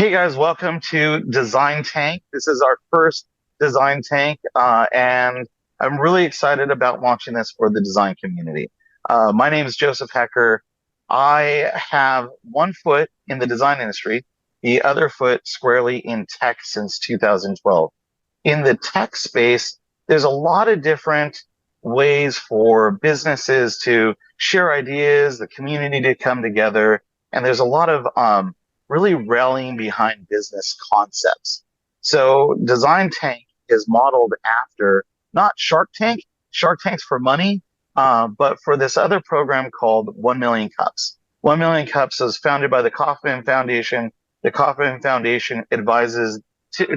Hey guys, welcome to Design Tank. This is our first Design Tank, and I'm really excited about launching this for the design community. My name is Joseph Hecker. I have one foot in the design industry, the other foot squarely in tech since 2012. In the tech space, there's a lot of different ways for businesses to share ideas, the community to come together, and there's a lot of really rallying behind business concepts. So Design Tank is modeled after not Shark Tank, Shark Tank's for money, but for this other program called 1 Million Cups. 1 Million Cups is founded by the Kauffman Foundation. The Kauffman Foundation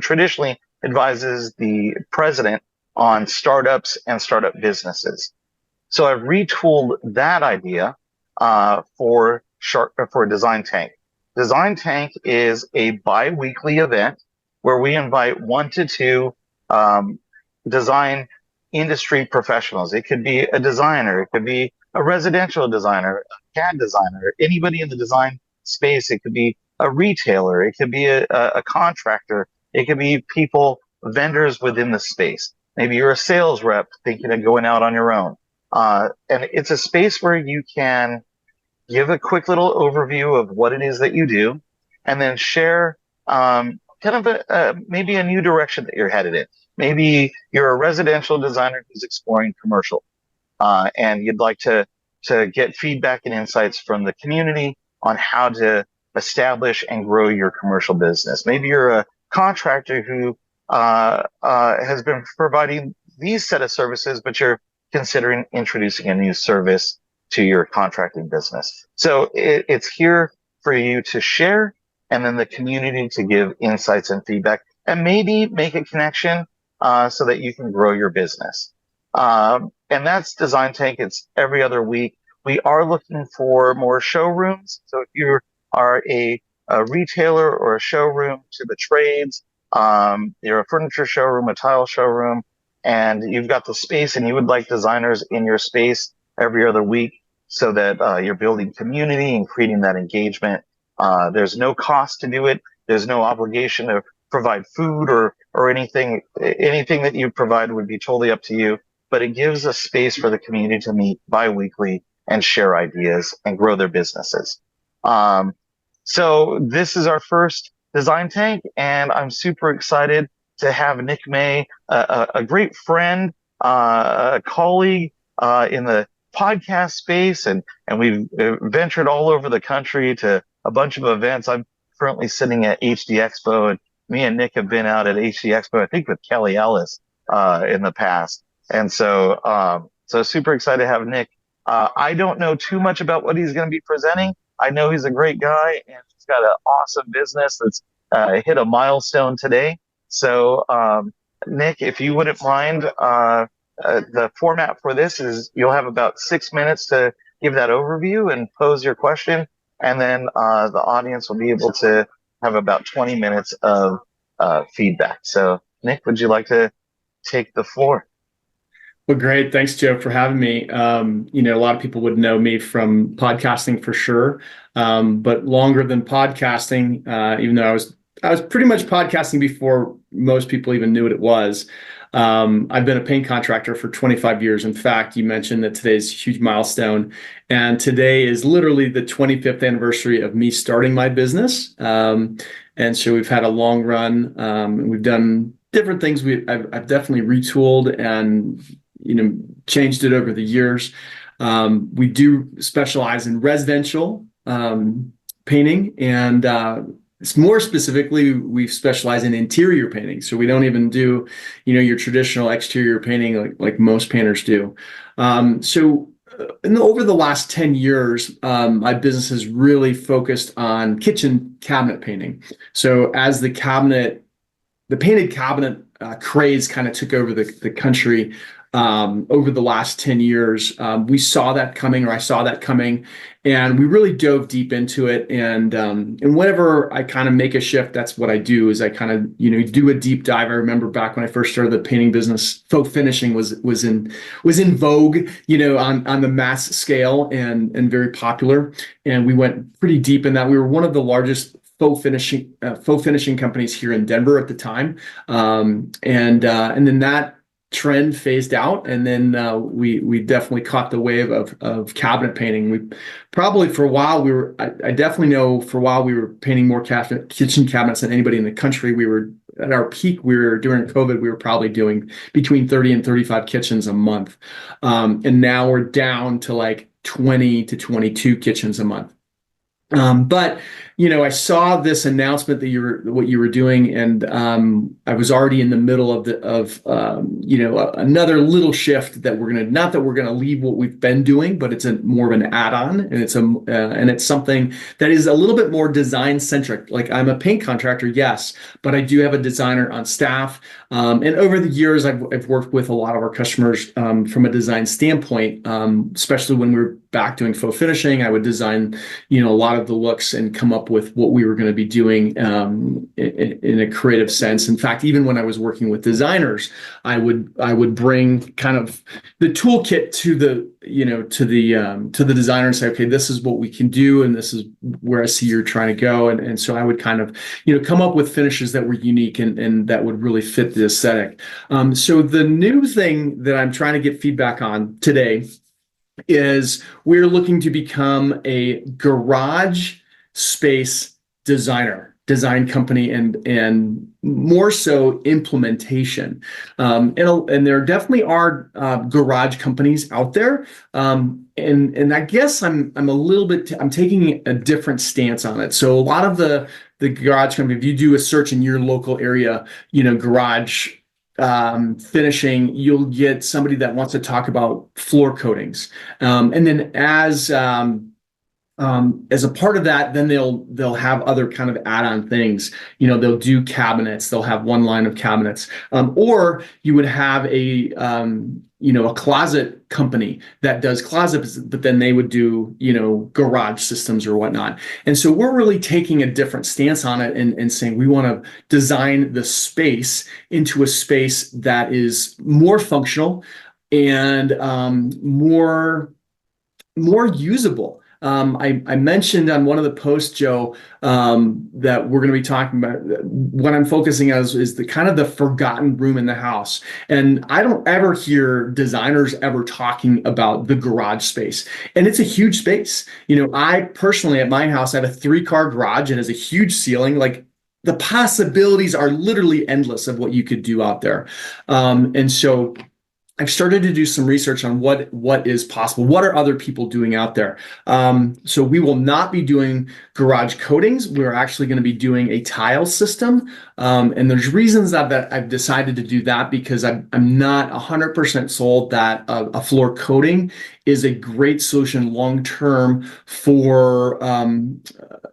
traditionally advises the president on startups and startup businesses. So I've retooled that idea for Design Tank. Design Tank is a bi-weekly event where we invite 1 to 2 design industry professionals. It could be a designer, it could be a residential designer, a CAD designer, anybody in the design space. It could be a retailer, it could be a contractor, it could be people, vendors within the space. Maybe you're a sales rep thinking of going out on your own. And it's a space where you can give a quick little overview of what it is that you do, and then share maybe a new direction that you're headed in. Maybe you're a residential designer who's exploring commercial, and you'd like to get feedback and insights from the community on how to establish and grow your commercial business. Maybe you're a contractor who has been providing these set of services, but you're considering introducing a new service to your contracting business. So it's here for you to share, and then the community to give insights and feedback, and maybe make a connection so that you can grow your business. And that's Design Tank. It's every other week. We are looking for more showrooms. So if you are a retailer or a showroom to the trades, you're a furniture showroom, a tile showroom, and you've got the space and you would like designers in your space every other week so that you're building community and creating that engagement. There's no cost to do it. There's no obligation to provide food or anything. Anything that you provide would be totally up to you, but it gives a space for the community to meet bi-weekly and share ideas and grow their businesses. So this is our first Design Tank, and I'm super excited to have Nick May, a great friend, a colleague in the podcast space, and we've ventured all over the country to a bunch of events. I'm currently sitting at HD Expo, and me and Nick have been out at HD Expo, I think with Kelly Ellis in the past. And so super excited to have Nick. I don't know too much about what he's going to be presenting. I know he's a great guy, and he's got an awesome business that's hit a milestone today. So Nick, if you wouldn't mind, the format for this is you'll have about 6 minutes to give that overview and pose your question, and then the audience will be able to have about 20 minutes of feedback. So Nick, would you like to take the floor? Well, great. Thanks, Joe, for having me. A lot of people would know me from podcasting for sure, but longer than podcasting, even though I was pretty much podcasting before most people even knew what it was. I've been a paint contractor for 25 years. In fact, you mentioned that today's a huge milestone, and today is literally the 25th anniversary of me starting my business. And so we've had a long run. We've done different things. I've definitely retooled and changed it over the years. We do specialize in residential painting, and more specifically, we specialize in interior painting. So we don't even do, your traditional exterior painting like most painters do. Over the last 10 years, my business has really focused on kitchen cabinet painting. So as the painted cabinet craze kind of took over the country, over the last 10 years, we saw that coming, or I saw that coming, and we really dove deep into it. And whenever I kind of make a shift, that's what I do, is I kind of, do a deep dive. I remember back when I first started the painting business, faux finishing was in vogue, on the mass scale and very popular. And we went pretty deep in that. We were one of the largest faux finishing companies here in Denver at the time, and then that trend phased out, and then we definitely caught the wave of cabinet painting. We probably for a while we were I definitely know for a while we were painting more kitchen cabinets than anybody in the country. We were at our peak. We were during COVID. We were probably doing between 30 and 35 kitchens a month, and now we're down to like 20 to 22 kitchens a month. But I saw this announcement that what you were doing, and I was already in the middle of another little shift that not that we're gonna leave what we've been doing, but it's more of an add-on, and it's something that is a little bit more design centric. Like, I'm a paint contractor, yes, but I do have a designer on staff, and over the years I've worked with a lot of our customers from a design standpoint, especially when we were back doing faux finishing. I would design a lot of the looks and come up with what we were going to be doing in a creative sense. In fact, even when I was working with designers, I would bring kind of the toolkit to the designer and say, okay, this is what we can do, and this is where I see you're trying to go. And so I would kind of come up with finishes that were unique and that would really fit the aesthetic. So the new thing that I'm trying to get feedback on today is we're looking to become a garage space design company, and more so implementation. And there definitely are garage companies out there. And I guess I'm taking a different stance on it. So a lot of the garage company, if you do a search in your local area, garage finishing, you'll get somebody that wants to talk about floor coatings, and then as a part of that, then they'll have other kind of add-on things. They'll do cabinets. They'll have one line of cabinets, or you would have a closet company that does closets, but then they would do garage systems or whatnot. And so we're really taking a different stance on it and saying we want to design the space into a space that is more functional and more usable. I mentioned on one of the posts, Joe, that we're going to be talking about. What I'm focusing on is the kind of the forgotten room in the house. And I don't ever hear designers ever talking about the garage space. And it's a huge space. I personally, at my house, I have a 3-car garage. It has a huge ceiling. Like, the possibilities are literally endless of what you could do out there. And so I've started to do some research on what is possible. What are other people doing out there? So we will not be doing garage coatings. We're actually going to be doing a tile system. And there's reasons that I've decided to do that, because I'm not 100% sold that a floor coating is a great solution long-term for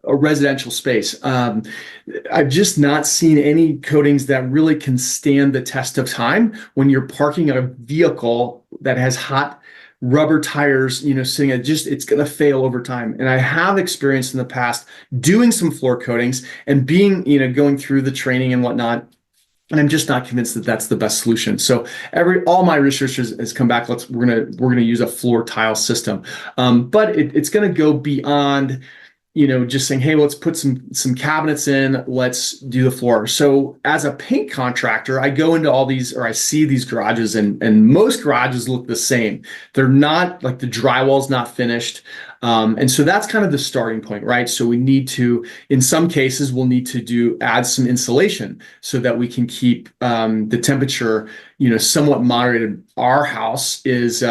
a residential space. I've just not seen any coatings that really can stand the test of time when you're parking a vehicle that has hot rubber tires, sitting it's going to fail over time. And I have experience in the past doing some floor coatings and going through the training and whatnot. And I'm just not convinced that that's the best solution. So all my research has come back. We're gonna use a floor tile system, but it's gonna go beyond just saying, hey, let's put some cabinets in, let's do the floor. So as a paint contractor, I go into all these, or I see these garages, and most garages look the same. They're not, like, the drywall's not finished. And so that's kind of the starting point, right? So we need to, in some cases, we'll need to add some insulation so that we can keep the temperature, somewhat moderated. Our house is,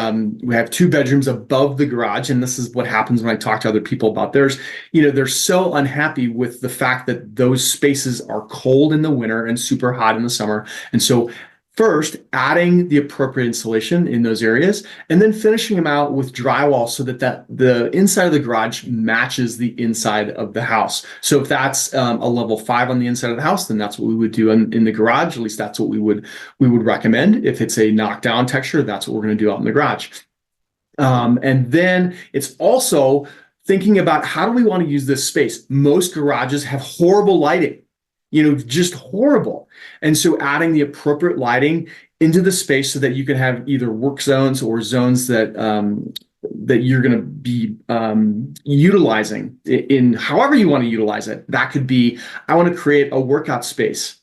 we have 2 bedrooms above the garage, and this is what happens when I talk to other people about theirs. They're so unhappy with the fact that those spaces are cold in the winter and super hot in the summer. And so first, adding the appropriate insulation in those areas, and then finishing them out with drywall so that the inside of the garage matches the inside of the house. So if that's a level 5 on the inside of the house, then that's what we would do in the garage. At least that's what we would recommend. If it's a knockdown texture, that's what we're going to do out in the garage. And then it's also thinking about, how do we want to use this space? Most garages have horrible lighting. Just horrible. And so adding the appropriate lighting into the space so that you can have either work zones or zones that that you're going to be utilizing in however you want to utilize it. That could be, I want to create a workout space.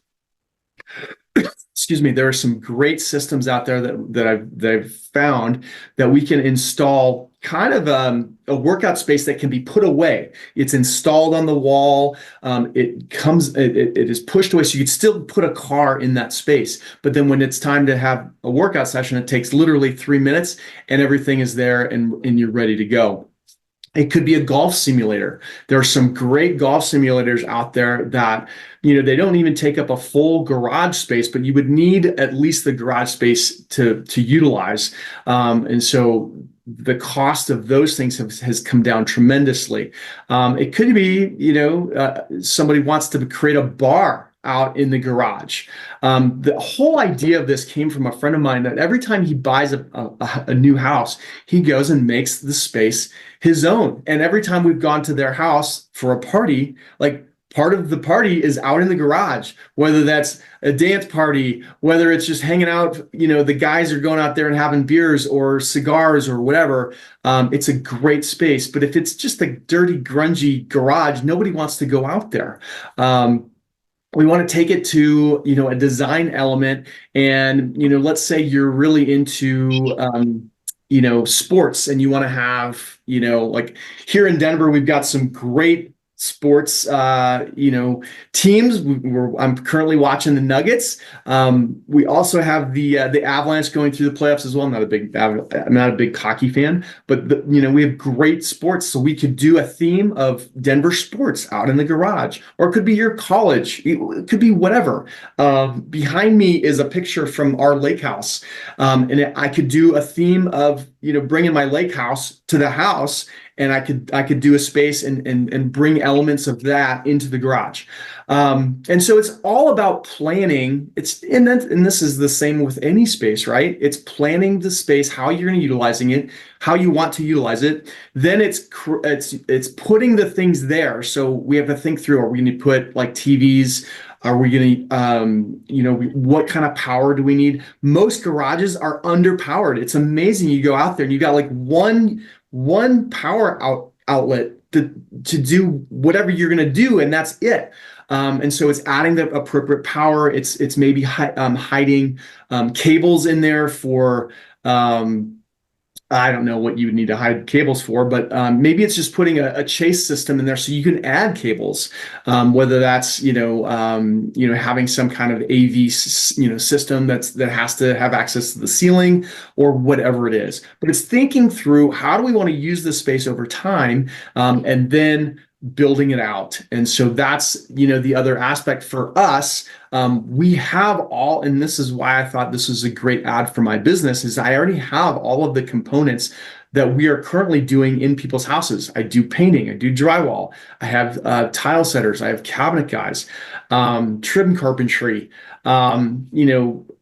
Excuse me, there are some great systems out there that I've found that we can install kind of a workout space that can be put away. It's installed on the wall. It is pushed away, so you could still put a car in that space. But then when it's time to have a workout session, it takes literally 3 minutes, and everything is there, and you're ready to go. It could be a golf simulator. There are some great golf simulators out there that, they don't even take up a full garage space, but you would need at least the garage space to utilize. And so the cost of those things has come down tremendously. It could be, somebody wants to create a bar out in the garage. The whole idea of this came from a friend of mine that every time he buys a new house, he goes and makes the space his own. And every time we've gone to their house for a party, like part of the party is out in the garage, whether that's a dance party, whether it's just hanging out, the guys are going out there and having beers or cigars or whatever. It's a great space. But if it's just a dirty, grungy garage, nobody wants to go out there. We want to take it to, a design element. And, let's say you're really into, sports, and you want to have, like here in Denver, we've got some great sports, teams. I'm currently watching the Nuggets. We also have the Avalanche going through the playoffs as well. I'm not a big hockey fan, but we have great sports. So we could do a theme of Denver sports out in the garage, or it could be your college. It could be whatever. Behind me is a picture from our lake house. And I could do a theme of, bringing my lake house to the house, and I could do a space and bring elements of that into the garage. And so it's all about planning. And this is the same with any space, right? It's planning the space, how you're going to utilizing it, how you want to utilize it. Then it's putting the things there. So we have to think through, are we going to put like TVs? Are we going to, what kind of power do we need? Most garages are underpowered. It's amazing. You go out there and you got like one power outlet to do whatever you're going to do, and that's it. And so it's adding the appropriate power. It's maybe hiding cables in there for I don't know what you would need to hide cables for, but maybe it's just putting a chase system in there so you can add cables, whether that's having some kind of AV system that has to have access to the ceiling or whatever it is. But it's thinking through, how do we want to use this space over time, and then building it out. And so that's the other aspect for us. We have all, and this is why I thought this was a great ad for my business, is I already have all of the components that we are currently doing in people's houses. I do painting, I do drywall, I have tile setters, I have cabinet guys, trim carpentry.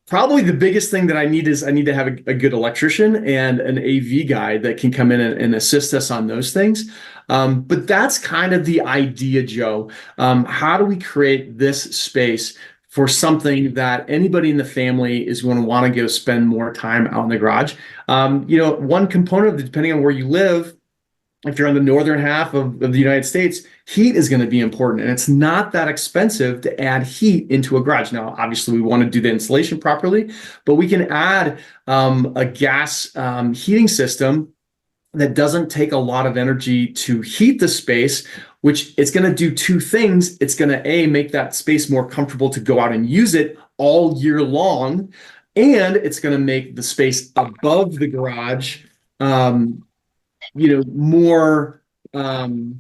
Probably the biggest thing that I need to have a good electrician and an AV guy that can come in and assist us on those things. But that's kind of the idea, Joe. How do we create this space for something that anybody in the family is going to want to go spend more time out in the garage? One component of it, depending on where you live, if you're on the northern half of the United States, heat is going to be important. And it's not that expensive to add heat into a garage. Now, obviously, we want to do the insulation properly, but we can add a gas heating system that doesn't take a lot of energy to heat the space, which it's going to do two things. It's going to, make that space more comfortable to go out and use it all year long. And it's going to make the space above the garage, more,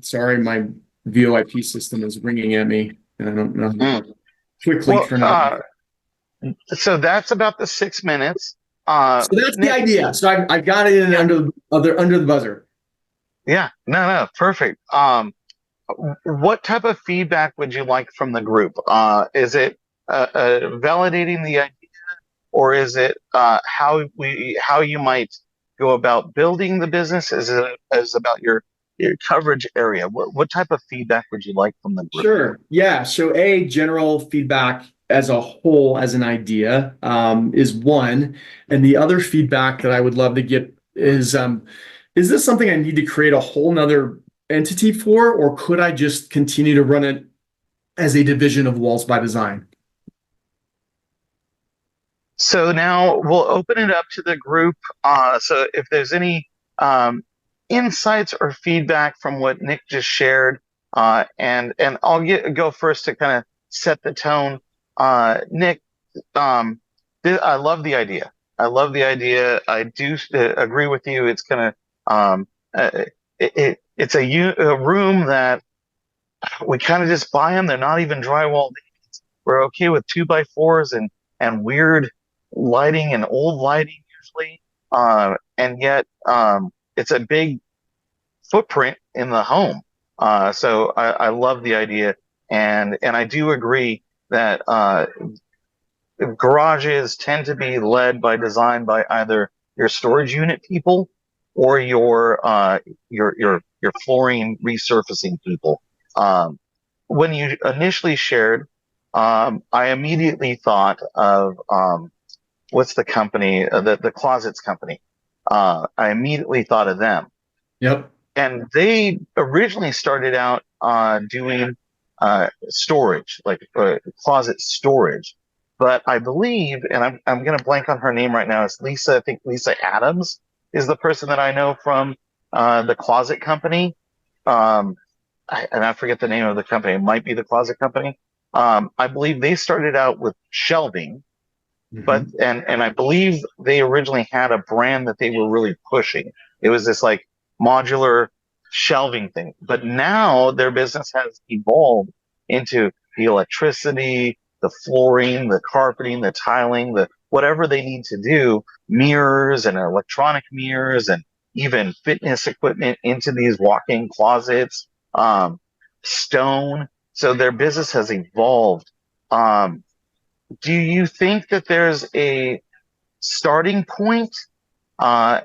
sorry, my VoIP system is ringing at me, and I don't know how to quickly turn it off. So that's about the 6 minutes. So that's Nick, the idea. So I got it in under the buzzer. Yeah, no, perfect. What type of feedback would you like from the group? Is it validating the idea, or is it how you might go about building the business? Is it about your coverage area? What type of feedback would you like from the group? Sure. Yeah. So general feedback as a whole, as an idea, is one. And the other feedback that I would love to get is, is this something I need to create a whole nother entity for, or could I just continue to run it as a division of Walls by Design? So now we'll open it up to the group. So if there's any um, insights or feedback from what Nick just shared, and I'll go first to kind of set the tone. Nick, um, I love the idea. I love the idea. I do agree with you. It's kind of it's a room that we kind of just buy them. They're not even drywall. We're okay with 2x4s and weird lighting and old lighting usually, and yet it's a big footprint in the home. So I love the idea, and I do agree that garages tend to be led by design by either your storage unit people or your flooring resurfacing people. When you initially shared, I immediately thought of what's the company, the closets company. I immediately thought of them, Yep. and they originally started out doing storage, like closet storage. But I believe, and I'm going to blank on her name right now. It's Lisa. I think Lisa Adams is the person that I know from the closet company. Um, and I forget the name of the company. It might be the closet company. I believe they started out with shelving, but Mhm. and I believe they originally had a brand that they were really pushing. It was this like modular shelving thing. But now their business has evolved into the electricity, the flooring, the carpeting, the tiling, the whatever they need to do, mirrors and electronic mirrors and even fitness equipment into these walk-in closets, stone. So their business has evolved. Um, do you think that there's a starting point, uh,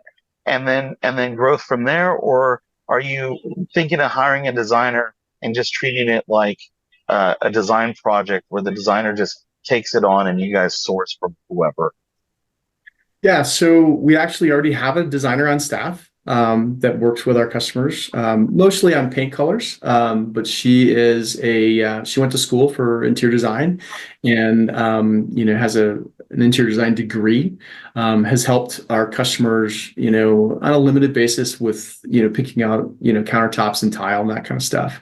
and then growth from there, or are you thinking of hiring a designer and just treating it like a design project where the designer just takes it on and you guys source from whoever? Yeah, so we actually already have a designer on staff that works with our customers, mostly on paint colors. But she is she went to school for interior design, and has an interior design degree. Has helped our customers, on a limited basis with picking out countertops and tile and that kind of stuff.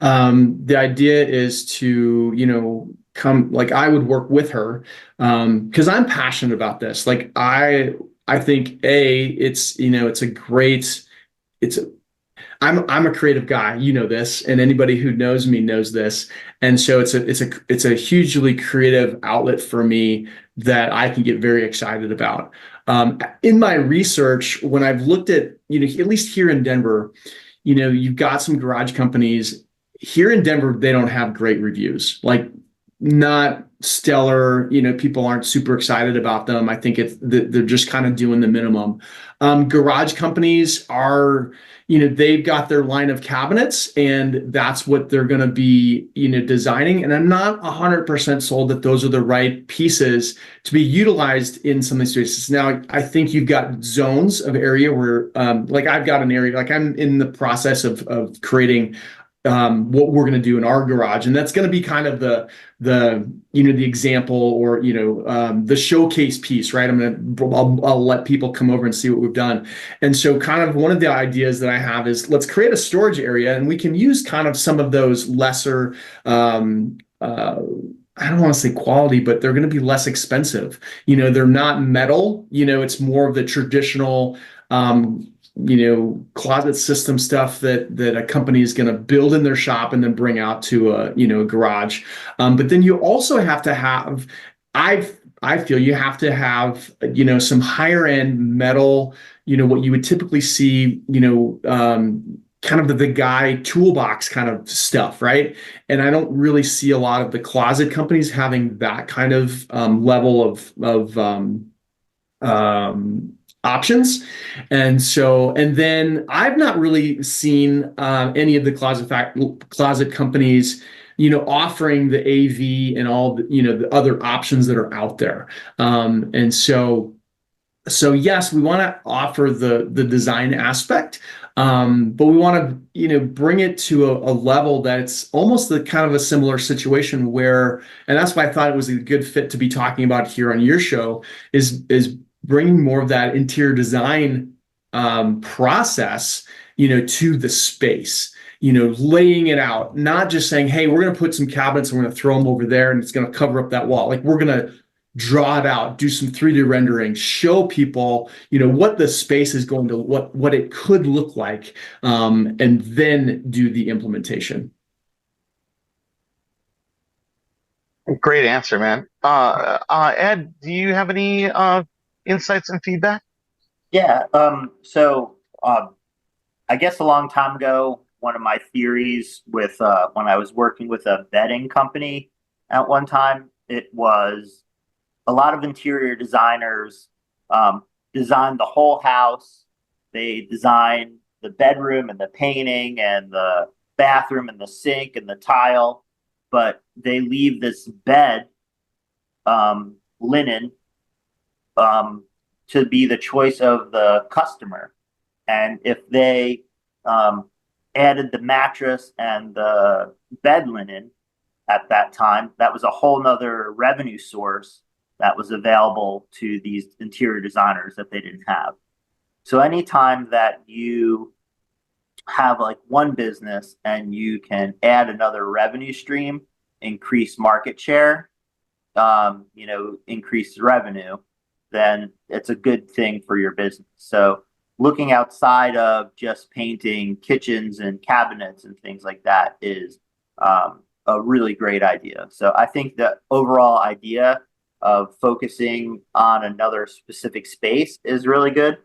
The idea is to come, like, I would work with her because I'm passionate about this. Like, I think it's a great it's a, I'm a creative guy, this, and anybody who knows me knows this. And so it's a hugely creative outlet for me that I can get very excited about. In my research, when I've looked at, at least here in Denver, you've got some garage companies here in Denver. They don't have great reviews, like, not stellar. People aren't super excited about them. I think they're just kind of doing the minimum. Garage companies are, they've got their line of cabinets, and that's what they're going to be, designing. And I'm not 100% sold that those are the right pieces to be utilized in some of these spaces. Now, I think you've got zones of area where, like, I've got an area, like, I'm in the process of creating what we're going to do in our garage, and that's going to be kind of the example, or the showcase piece, right? I'll let people come over and see what we've done. And so, kind of, one of the ideas that I have is, let's create a storage area, and we can use kind of some of those lesser I don't want to say quality, but they're going to be less expensive. They're not metal. It's more of the traditional closet system stuff that a company is going to build in their shop and then bring out to a garage. But then you also have to have, I feel you have to have, some higher end metal, what you would typically see, kind of the guy toolbox kind of stuff, right? And I don't really see a lot of the closet companies having that kind of level of options. And then I've not really seen any of the closet companies, offering the AV and all the other options that are out there. And so So yes, we want to offer the design aspect, but we want to bring it to a level that's almost the kind of a similar situation where, and that's why I thought it was a good fit to be talking about here on your show, is bringing more of that interior design process, to the space. Laying it out, not just saying, hey, we're going to put some cabinets and we're going to throw them over there and it's going to cover up that wall. Like we're going to draw it out, do some 3D rendering, show people, what the space is going to, what it could look like, and then do the implementation. Great answer, man. Ed, do you have any insights and feedback? Yeah. I guess a long time ago, one of my theories with when I was working with a bedding company at one time, it was a lot of interior designers designed the whole house. They design the bedroom and the painting and the bathroom and the sink and the tile, but they leave this bed linen to be the choice of the customer. And if they added the mattress and the bed linen at that time, that was a whole nother revenue source that was available to these interior designers that they didn't have. So anytime that you have like one business and you can add another revenue stream, increase market share, increase revenue, then it's a good thing for your business. So looking outside of just painting kitchens and cabinets and things like that is a really great idea. So I think the overall idea of focusing on another specific space is really good.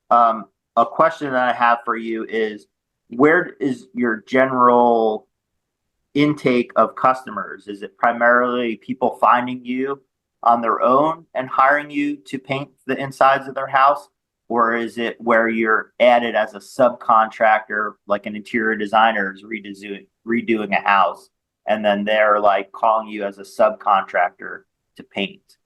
A question that I have for you is, where is your general intake of customers? Is it primarily people finding you on their own and hiring you to paint the insides of their house? Or is it where you're added as a subcontractor, like an interior designer is redoing a house, and then they're like calling you as a subcontractor to paint?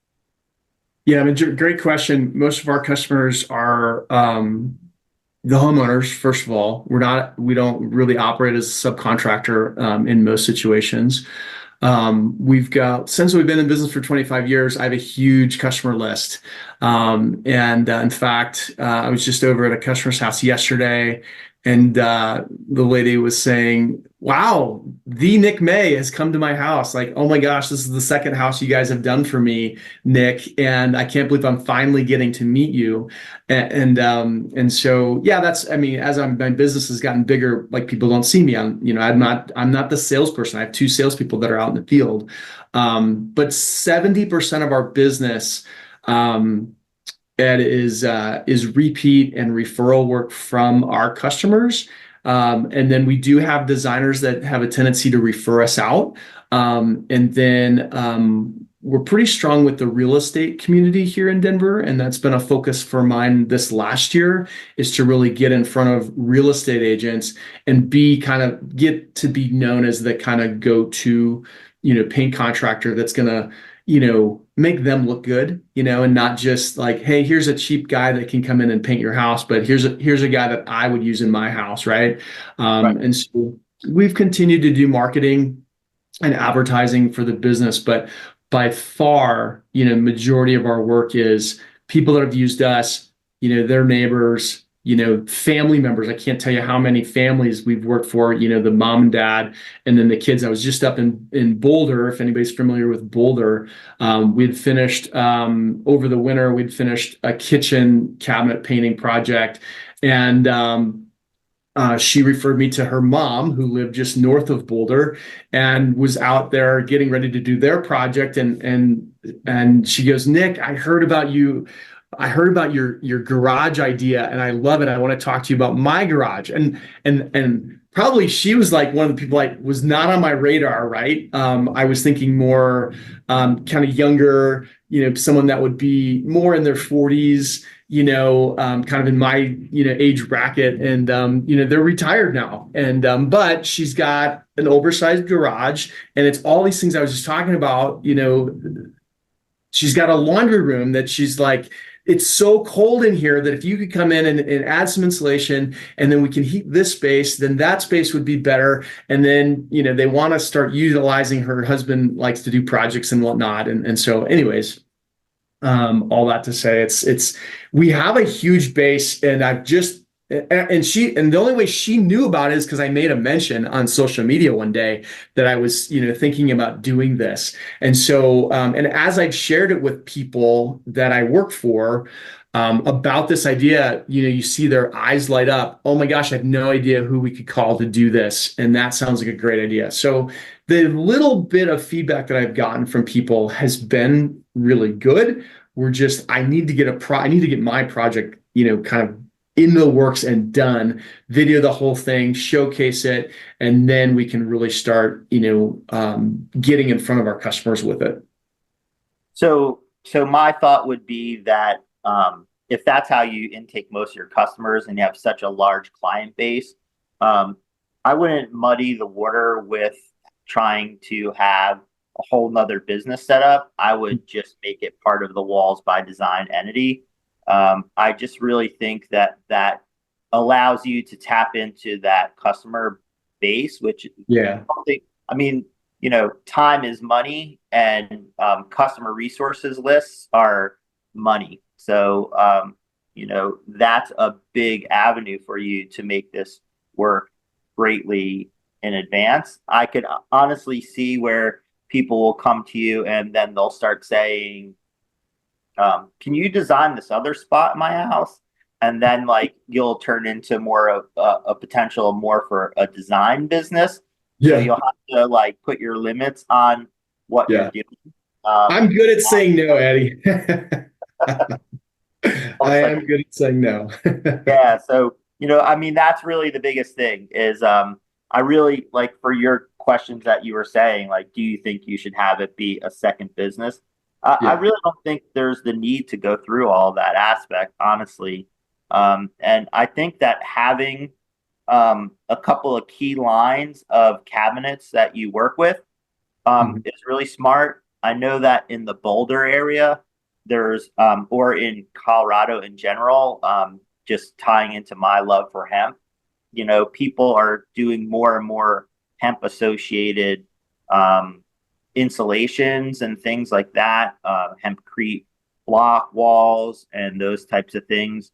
Yeah, I mean, great question. Most of our customers are the homeowners. First of all, we don't really operate as a subcontractor in most situations. Since we've been in business for 25 years, I have a huge customer list. In fact, I was just over at a customer's house yesterday, and the lady was saying, wow, the Nick May has come to my house. Like, oh my gosh, this is the second house you guys have done for me, Nick. And I can't believe I'm finally getting to meet you. And so, yeah, as my business has gotten bigger, like people don't see me. I'm not the salesperson. I have two salespeople that are out in the field. But 70% of our business, Ed, is repeat and referral work from our customers. And then we do have designers that have a tendency to refer us out. And then we're pretty strong with the real estate community here in Denver. And that's been a focus for mine this last year, is to really get in front of real estate agents and get to be known as the kind of go-to, paint contractor that's going to, make them look good, and not just like, hey, here's a cheap guy that can come in and paint your house, but here's a guy that I would use in my house, right? Right. And so we've continued to do marketing and advertising for the business, but by far, majority of our work is people that have used us, their neighbors, family members. I can't tell you how many families we've worked for, the mom and dad, and then the kids. I was just up in Boulder, if anybody's familiar with Boulder. We'd finished over the winter, we'd finished a kitchen cabinet painting project. And she referred me to her mom, who lived just north of Boulder and was out there getting ready to do their project. And she goes, Nick, I heard about your garage idea and I love it. I want to talk to you about my garage. And probably she was like one of the people like was not on my radar, right? I was thinking more kind of younger, someone that would be more in their 40s, kind of in my, age bracket. And, they're retired now. And, but she's got an oversized garage, and it's all these things I was just talking about. She's got a laundry room that she's like, it's so cold in here that if you could come in and add some insulation, and then we can heat this space, then that space would be better. And then, they want to start utilizing, her husband likes to do projects and whatnot. And so anyways, all that to say, we have a huge base, and and the only way she knew about it is because I made a mention on social media one day that I was, thinking about doing this. And so, and as I've shared it with people that I work for, about this idea, you see their eyes light up. Oh my gosh, I have no idea who we could call to do this. And that sounds like a great idea. So the little bit of feedback that I've gotten from people has been really good. I need to get my project, kind of in the works and done, video the whole thing, showcase it, and then we can really start, getting in front of our customers with it. So my thought would be that if that's how you intake most of your customers and you have such a large client base, I wouldn't muddy the water with trying to have a whole nother business setup. I would just make it part of the Walls by Design entity. I just really think that allows you to tap into that customer base, which I mean, time is money, and customer resources lists are money. So, that's a big avenue for you to make this work greatly in advance. I could honestly see where people will come to you and then they'll start saying, can you design this other spot in my house? And then you'll turn into more of a potential more for a design business. So you'll have to put your limits on what you're doing. I'm good at saying no, Eddie. I am good at saying no. Yeah. So, that's really the biggest thing is I really for your questions that you were saying, do you think you should have it be a second business? I really don't think there's the need to go through all that aspect, honestly. And I think that having a couple of key lines of cabinets that you work with is really smart. I know that in the Boulder area, there's or in Colorado in general, just tying into my love for hemp, people are doing more and more hemp associated insulations and things like that, hempcrete block walls and those types of things.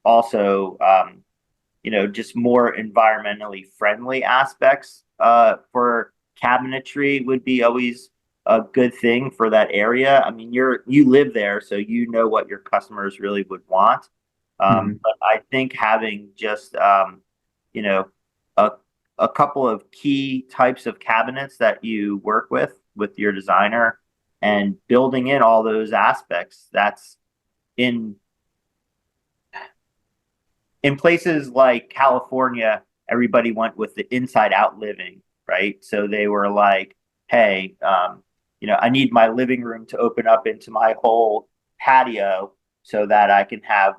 Also, just more environmentally friendly aspects for cabinetry would be always a good thing for that area. I mean, you live there, so you know what your customers really would want. But I think having just a couple of key types of cabinets that you work with your designer and building in all those aspects, that's in places like California, everybody went with the inside out living, right? So they were like, hey, I need my living room to open up into my whole patio so that I can have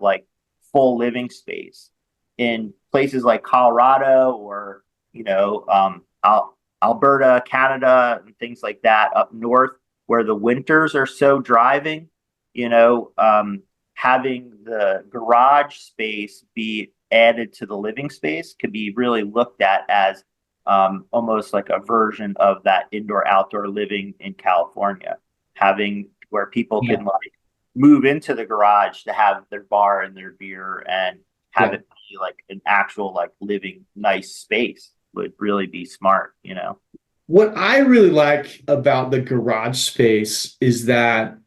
full living space. In places like Colorado or Alberta, Canada, and things like that up north, where the winters are so driving, having the garage space be added to the living space could be really looked at as almost like a version of that indoor outdoor living in California, having where people can move into the garage to have their bar and their beer and have it be an actual living nice space would really be smart. What I really like about the garage space is that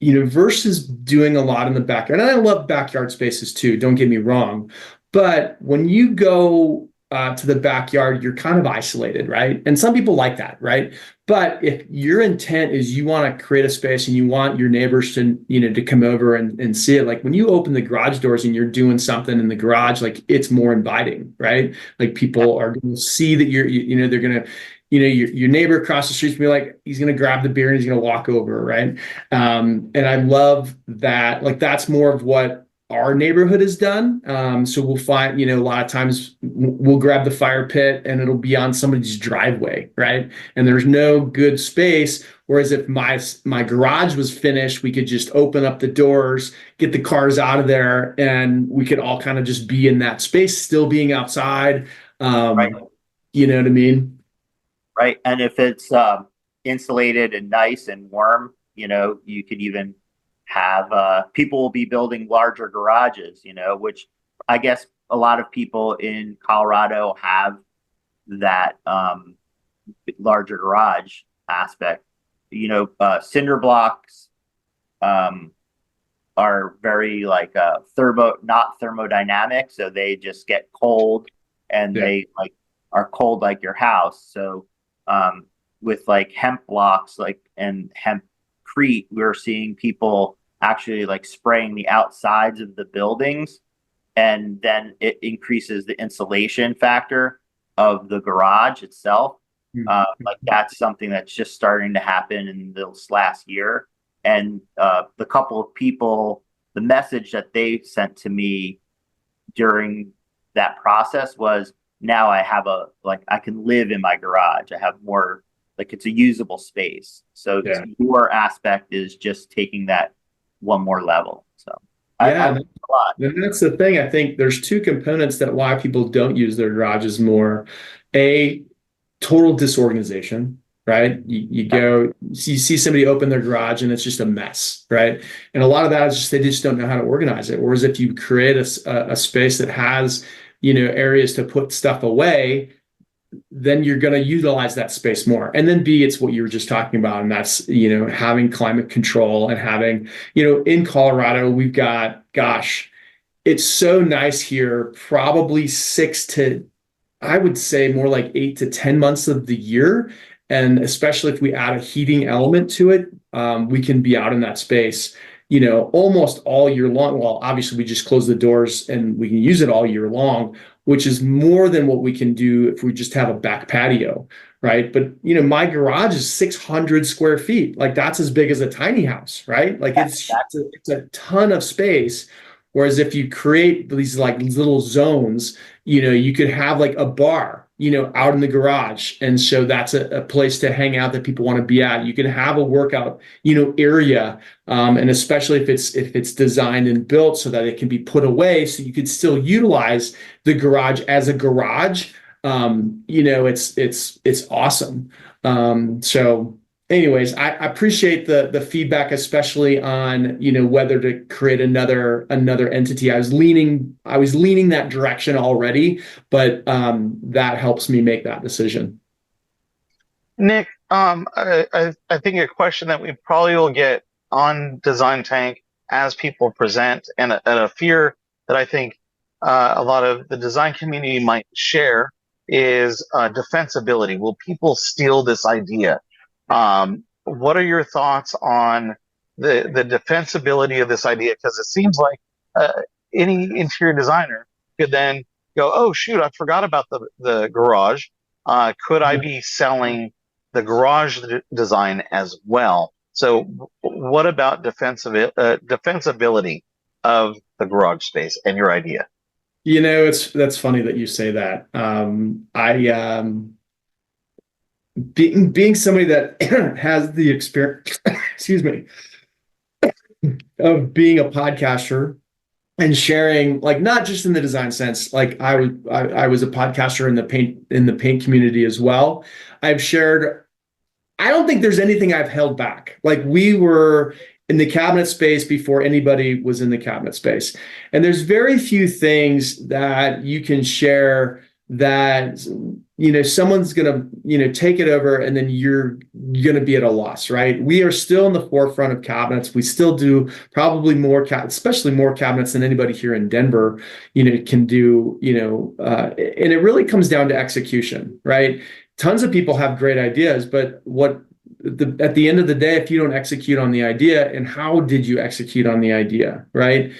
versus doing a lot in the backyard, and I love backyard spaces too, don't get me wrong, but when you go to the backyard, you're kind of isolated, right? And some people like that, right? But if your intent is you want to create a space and you want your neighbors to, to come over and see it, when you open the garage doors and you're doing something in the garage, it's more inviting, right? People are going to see that they're going to, your neighbor across the street's gonna be he's going to grab the beer and he's going to walk over, right? And I love that. That's more of what our neighborhood is done. So we'll find, a lot of times we'll grab the fire pit and it'll be on somebody's driveway, right? And there's no good space. Whereas if my garage was finished, we could just open up the doors, get the cars out of there, and we could all kind of just be in that space, still being outside. Right. You know what I mean? Right. And if it's insulated and nice and warm, you could even have people will be building larger garages, which I guess a lot of people in Colorado have that larger garage aspect. Cinder blocks are very like not thermodynamic, so they just get cold and they like are cold like your house. So with like hemp blocks and hempcrete, we're seeing people actually like spraying the outsides of the buildings, and then it increases the insulation factor of the garage itself. Like that's something that's just starting to happen in this last year. And the couple of people, the message that they sent to me during that process was, now I have I can live in my garage. I have more, like it's a usable space. So your aspect is just taking that one more level. So I like a lot. And that's the thing. I think there's two components that why people don't use their garages more. A, total disorganization, right? You go, you see somebody open their garage and it's just a mess, right? And a lot of that is just they just don't know how to organize it. Whereas if you create a space that has, areas to put stuff away, then you're going to utilize that space more. And then B, it's what you were just talking about, and that's, having climate control and having, in Colorado, we've got, gosh, it's so nice here, probably I would say more like 8 to 10 months of the year. And especially if we add a heating element to it, we can be out in that space, almost all year long. Well, obviously we just close the doors and we can use it all year long, which is more than what we can do if we just have a back patio, right? But, my garage is 600 square feet. Like that's as big as a tiny house, right? Like it's a ton of space. Whereas if you create these like little zones, you could have like a bar, out in the garage. And so that's a place to hang out that people want to be at. You can have a workout, area. And especially if it's designed and built so that it can be put away, so you could still utilize the garage as a garage. It's awesome. So anyways, I appreciate the feedback, especially on, whether to create another entity. I was leaning that direction already, but that helps me make that decision. Nick, I think a question that we probably will get on Design Tank as people present, and a fear that I think a lot of the design community might share is defensibility. Will people steal this idea? What are your thoughts on the defensibility of this idea? Because it seems like any interior designer could then go, oh, shoot, I forgot about the garage. Could I be selling the garage design as well? So what about defensibility of the garage space and your idea? That's funny that you say that. Being somebody that has the experience, excuse me, of being a podcaster and sharing, like not just in the design sense, like I was a podcaster in the paint community as well. I've shared, I don't think there's anything I've held back. Like we were in the cabinet space before anybody was in the cabinet space. And there's very few things that you can share that, someone's going to, take it over and then you're going to be at a loss, right? We are still in the forefront of cabinets. We still do probably more, especially more cabinets than anybody here in Denver, can do, and it really comes down to execution, right? Tons of people have great ideas, but at the end of the day, if you don't execute on the idea, and how did you execute on the idea, right?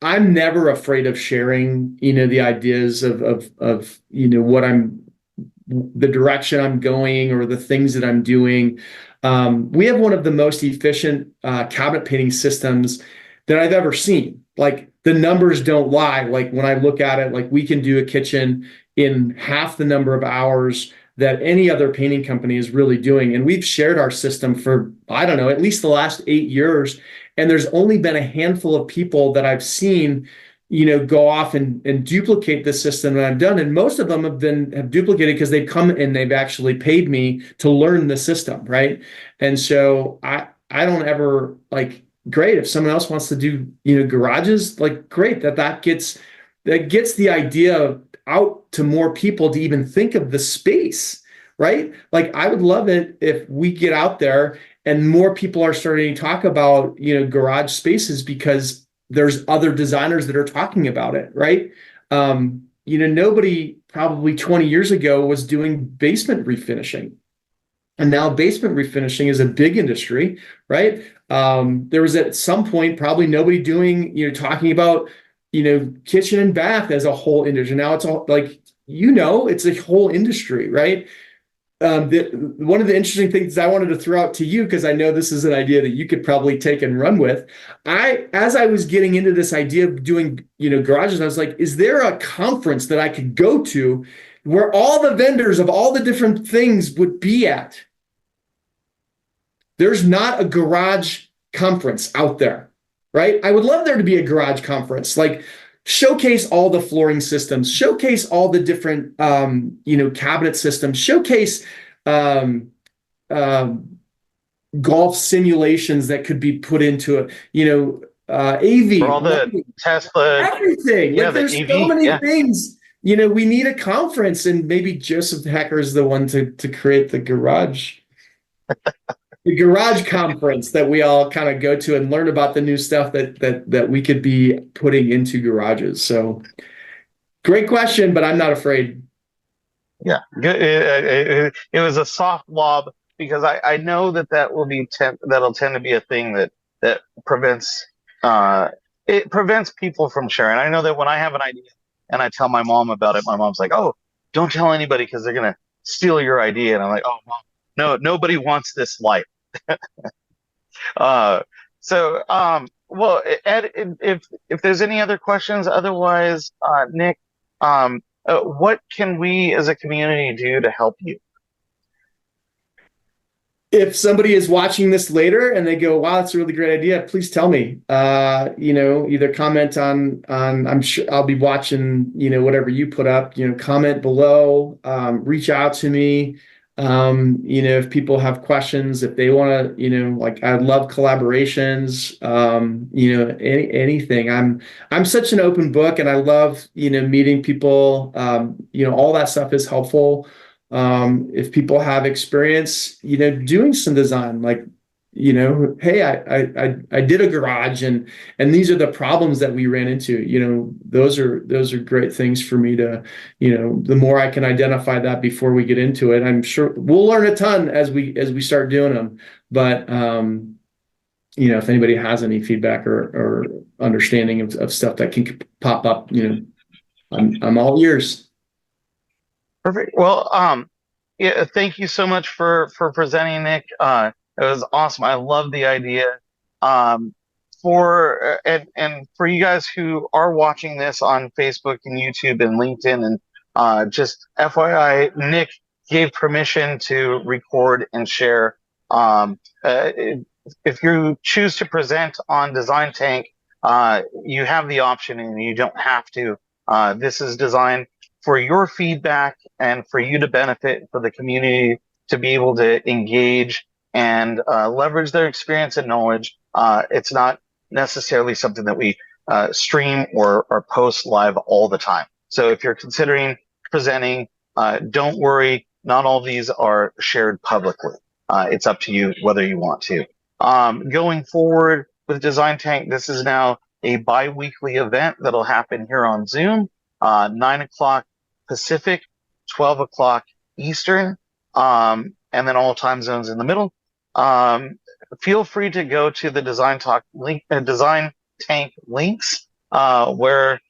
I'm never afraid of sharing, the ideas of what the direction I'm going or the things that I'm doing. We have one of the most efficient cabinet painting systems that I've ever seen. Like the numbers don't lie. Like when I look at it, like we can do a kitchen in half the number of hours that any other painting company is really doing. And we've shared our system for, I don't know, at least the last 8 years. And there's only been a handful of people that I've seen, go off and duplicate the system that I've done. And most of them have duplicated because they've come and they've actually paid me to learn the system, right? And so I don't ever like, great, if someone else wants to do, garages, like great, that gets the idea out to more people to even think of the space, right? Like I would love it if we get out there and more people are starting to talk about, garage spaces because there's other designers that are talking about it, right? Nobody probably 20 years ago was doing basement refinishing. And now basement refinishing is a big industry, right? There was at some point probably nobody doing, talking about, kitchen and bath as a whole industry. Now it's all like, it's a whole industry, right? One of the interesting things I wanted to throw out to you, because I know this is an idea that you could probably take and run with. As I was getting into this idea of doing, garages, I was like, is there a conference that I could go to where all the vendors of all the different things would be at? There's not a garage conference out there, right? I would love there to be a garage conference, like showcase all the flooring systems, showcase all the different, cabinet systems, showcase golf simulations that could be put into it, AV, For all the Tesla, everything. yeah, Like the there's so EV, many yeah. things. We need a conference, and maybe Joseph Hacker is the one to create the garage conference that we all kind of go to and learn about the new stuff that we could be putting into garages. So great question, but I'm not afraid. Yeah, it was a soft lob because I know that'll tend to be a thing that prevents uh it prevents people from sharing. I know that when I have an idea and I tell my mom about it, my mom's like, "Oh, don't tell anybody because they're gonna steal your idea." And I'm like, "Oh, mom, no, nobody wants this light." Uh, well, Ed, if there's any other questions, otherwise, Nick, what can we as a community do to help you? If somebody is watching this later and they go, wow, that's a really great idea, please tell me. Either comment on I'm sure I'll be watching, whatever you put up, comment below, reach out to me. If people have questions, if they want to, like I love collaborations, anything. I'm such an open book and I love, meeting people. All that stuff is helpful. If people have experience, doing some design, like, hey, I did a garage and these are the problems that we ran into, those are great things for me to, the more I can identify that before we get into it, I'm sure we'll learn a ton as we start doing them. But, if anybody has any feedback or understanding of stuff that can pop up, I'm all ears. Perfect. Well, yeah, thank you so much for presenting, Nick. It was awesome. I love the idea. And for you guys who are watching this on Facebook and YouTube and LinkedIn, and just FYI, Nick gave permission to record and share. If you choose to present on Design Tank, you have the option and you don't have to. This is designed for your feedback and for you to benefit, for the community to be able to engage and leverage their experience and knowledge. It's not necessarily something that we stream or post live all the time. So if you're considering presenting, don't worry. Not all of these are shared publicly. It's up to you whether you want to. Going forward with Design Tank, this is now a bi-weekly event that'll happen here on Zoom, 9 o'clock Pacific, 12 o'clock Eastern, and then all time zones in the middle. Feel free to go to the Design Tank links, where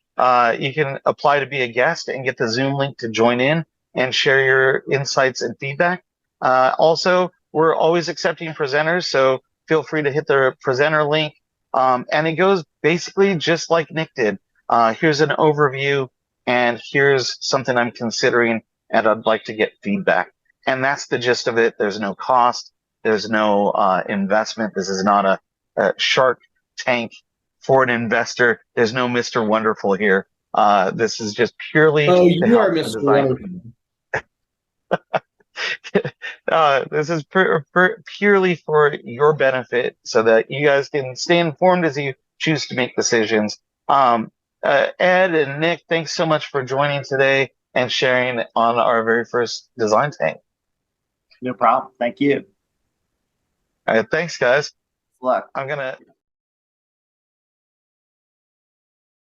you can apply to be a guest and get the Zoom link to join in and share your insights and feedback. Also, we're always accepting presenters, so feel free to hit the presenter link. And it goes basically just like Nick did. Here's an overview, and here's something I'm considering, and I'd like to get feedback. And that's the gist of it. There's no cost. There's no investment. This is not a Shark Tank for an investor. There's no Mr. Wonderful here. This is just purely Oh, to you are help the Mr. design Wonderful. community. This is purely for your benefit so that you guys can stay informed as you choose to make decisions. Ed and Nick, thanks so much for joining today and sharing on our very first design tank. No problem. Thank you. All right, thanks, guys. Good luck. I'm gonna